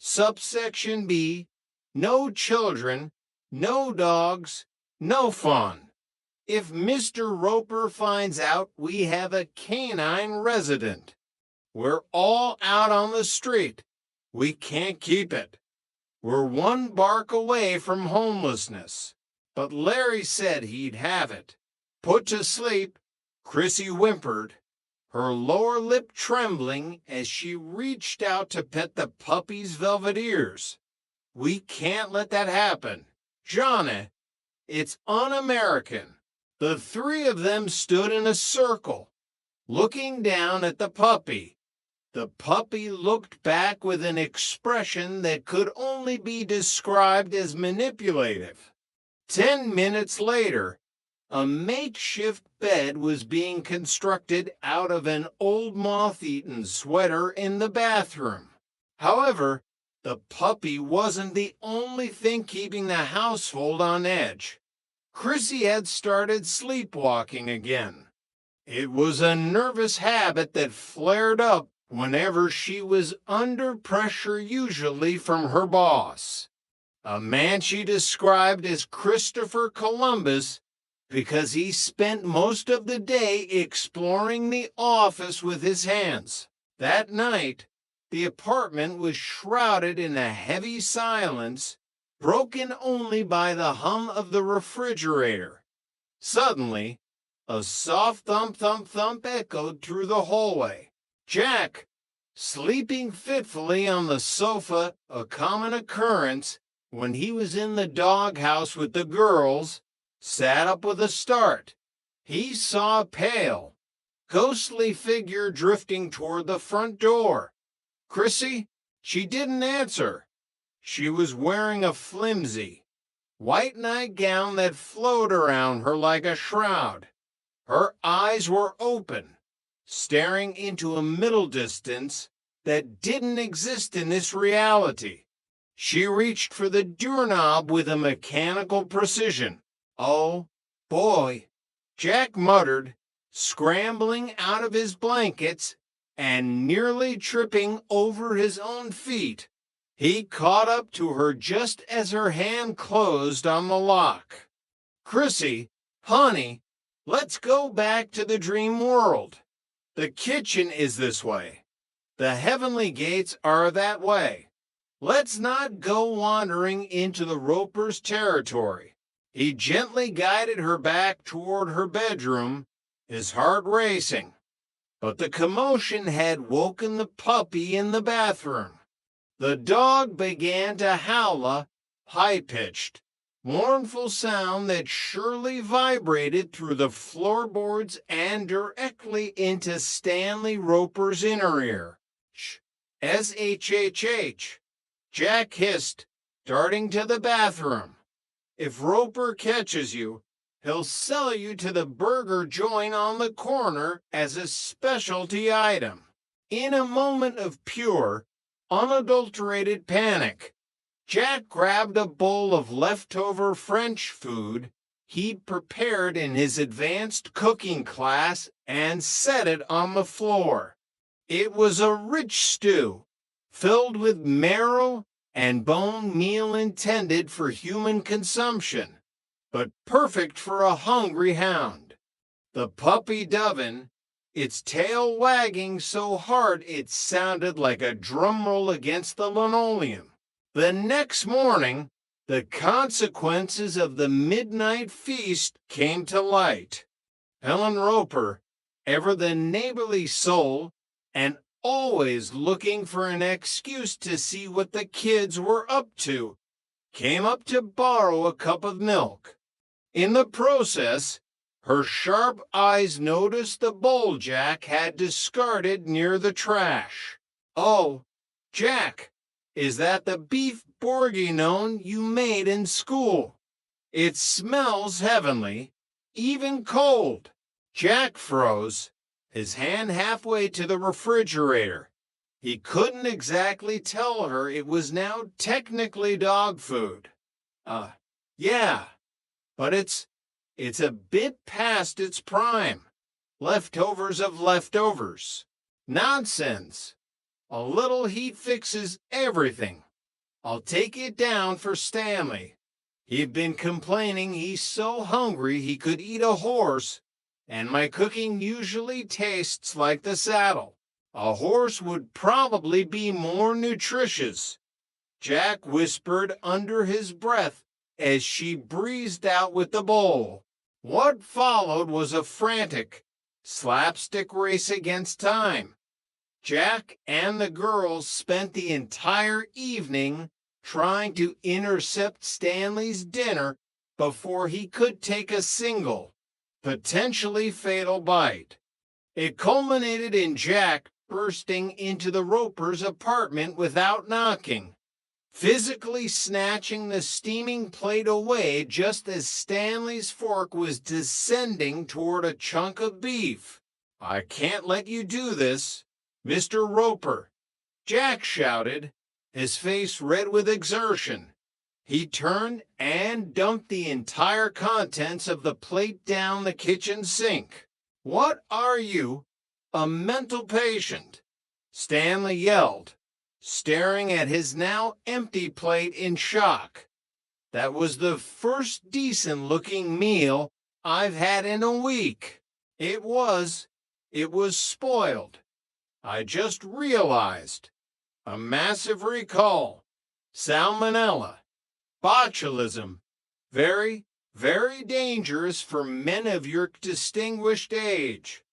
Subsection B, no children, no dogs, no fun. If Mr. Roper finds out we have a canine resident, we're all out on the street. We can't keep it. We're one bark away from homelessness. But Larry said he'd have it. Put to sleep, Chrissy whimpered, her lower lip trembling as she reached out to pet the puppy's velvet ears. We can't let that happen. Johnny, it's un-American. The three of them stood in a circle, looking down at the puppy. The puppy looked back with an expression that could only be described as manipulative. 10 minutes later, a makeshift bed was being constructed out of an old moth-eaten sweater in the bathroom. However, the puppy wasn't the only thing keeping the household on edge. Chrissy had started sleepwalking again. It was a nervous habit that flared up whenever she was under pressure, usually from her boss, a man she described as Christopher Columbus because he spent most of the day exploring the office with his hands. That night, the apartment was shrouded in a heavy silence, broken only by the hum of the refrigerator. Suddenly, a soft thump-thump-thump echoed through the hallway. Jack, sleeping fitfully on the sofa, a common occurrence when he was in the doghouse with the girls, sat up with a start. He saw a pale, ghostly figure drifting toward the front door. Chrissy, she didn't answer. She was wearing a flimsy, white nightgown that flowed around her like a shroud. Her eyes were open, staring into a middle distance that didn't exist in this reality. She reached for the doorknob with a mechanical precision. "Oh, boy," Jack muttered, scrambling out of his blankets and nearly tripping over his own feet. He caught up to her just as her hand closed on the lock. "Chrissy, honey, let's go back to the dream world. The kitchen is this way. The heavenly gates are that way. Let's not go wandering into the Roper's territory." He gently guided her back toward her bedroom, his heart racing. But the commotion had woken the puppy in the bathroom. The dog began to howl a high-pitched, mournful sound that surely vibrated through the floorboards and directly into Stanley Roper's inner ear. "S-H-H-H," Jack hissed, darting to the bathroom. "If Roper catches you, he'll sell you to the burger joint on the corner as a specialty item." In a moment of pure, unadulterated panic, Jack grabbed a bowl of leftover French food he'd prepared in his advanced cooking class and set it on the floor. It was a rich stew, filled with marrow and bone meal intended for human consumption, but perfect for a hungry hound. The puppy Dovin, its tail wagging so hard it sounded like a drum roll against the linoleum. The next morning, the consequences of the midnight feast came to light. Helen Roper, ever the neighborly soul and always looking for an excuse to see what the kids were up to, came up to borrow a cup of milk. In the process, her sharp eyes noticed the bowl Jack had discarded near the trash. "Oh, Jack, is that the beef bourguignon you made in school? It smells heavenly, even cold." Jack froze, his hand halfway to the refrigerator. He couldn't exactly tell her it was now technically dog food. Yeah, but it's a bit past its prime. Leftovers of leftovers. Nonsense. A little heat fixes everything. I'll take it down for Stanley. He'd been complaining he's so hungry he could eat a horse, and my cooking usually tastes like the saddle. A horse would probably be more nutritious," Jack whispered under his breath as she breezed out with the bowl. What followed was a frantic, slapstick race against time. Jack and the girls spent the entire evening trying to intercept Stanley's dinner before he could take a single, potentially fatal bite. It culminated in Jack bursting into the Ropers' apartment without knocking, physically snatching the steaming plate away just as Stanley's fork was descending toward a chunk of beef. "I can't let you do this, Mr. Roper," Jack shouted, his face red with exertion. He turned and dumped the entire contents of the plate down the kitchen sink. "What are you, a mental patient?" Stanley yelled, staring at his now empty plate in shock. "That was the first decent-looking meal I've had in a week. It was spoiled. I just realized. A massive recall. Salmonella. Botulism. Very, very dangerous for men of your distinguished age."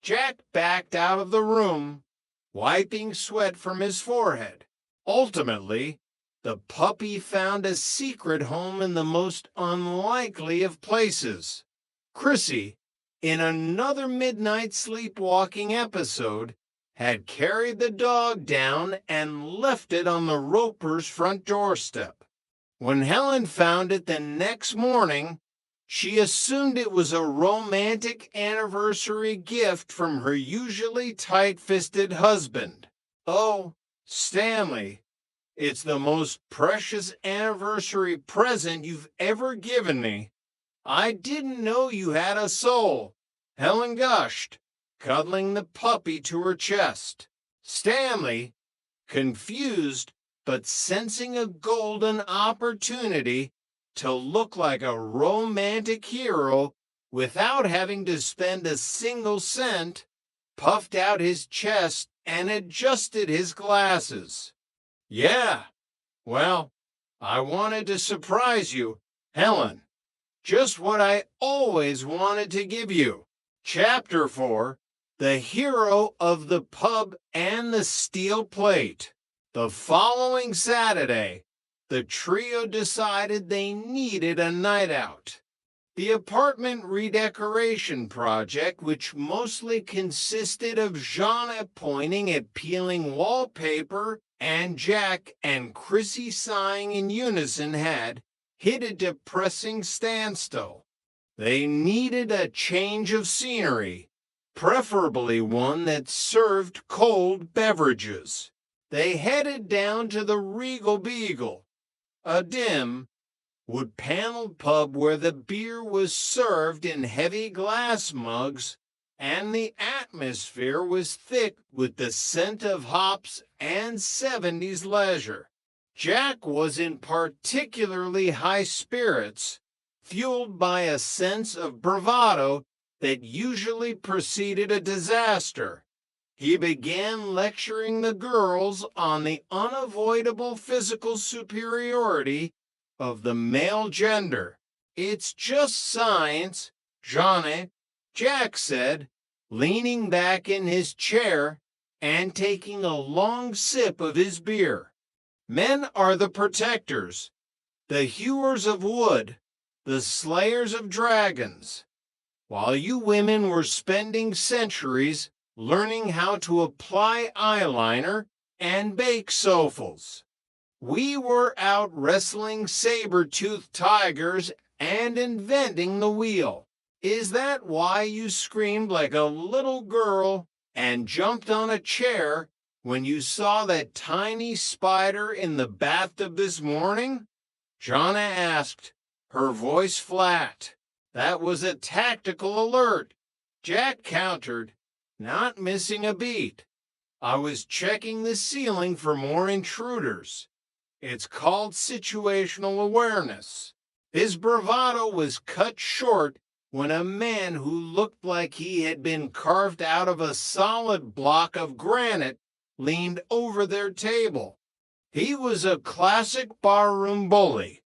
Jack backed out of the room, wiping sweat from his forehead. Ultimately, the puppy found a secret home in the most unlikely of places. Chrissy, in another midnight sleepwalking episode, had carried the dog down and left it on the Ropers' front doorstep. When Helen found it the next morning, she assumed it was a romantic anniversary gift from her usually tight-fisted husband. "Oh, Stanley, it's the most precious anniversary present you've ever given me. I didn't know you had a soul," Helen gushed, cuddling the puppy to her chest. Stanley, confused but sensing a golden opportunity to look like a romantic hero without having to spend a single cent, puffed out his chest and adjusted his glasses. "Yeah, well, I wanted to surprise you, Helen. Just what I always wanted to give you." Chapter 4, The Hero of the Pub and the Steel Plate. The following Saturday, the trio decided they needed a night out. The apartment redecoration project, which mostly consisted of Jeanne pointing at peeling wallpaper and Jack and Chrissy sighing in unison, had hit a depressing standstill. They needed a change of scenery, preferably one that served cold beverages. They headed down to the Regal Beagle, a dim, wood-paneled pub where the beer was served in heavy glass mugs and the atmosphere was thick with the scent of hops and 70s leisure. Jack was in particularly high spirits, fueled by a sense of bravado that usually preceded a disaster. He began lecturing the girls on the unavoidable physical superiority of the male gender. "It's just science, Jeanne," Jack said, leaning back in his chair and taking a long sip of his beer. "Men are the protectors, the hewers of wood, the slayers of dragons, while you women were spending centuries learning how to apply eyeliner and bake sofas. We were out wrestling saber-toothed tigers and inventing the wheel. Is that why you screamed like a little girl and jumped on a chair when you saw that tiny spider in the bathtub this morning?" Jeanne asked, her voice flat. "That was a tactical alert," Jack countered, not missing a beat. "I was checking the ceiling for more intruders. It's called situational awareness. His bravado was cut short when a man who looked like he had been carved out of a solid block of granite leaned over their table. He was a classic barroom bully,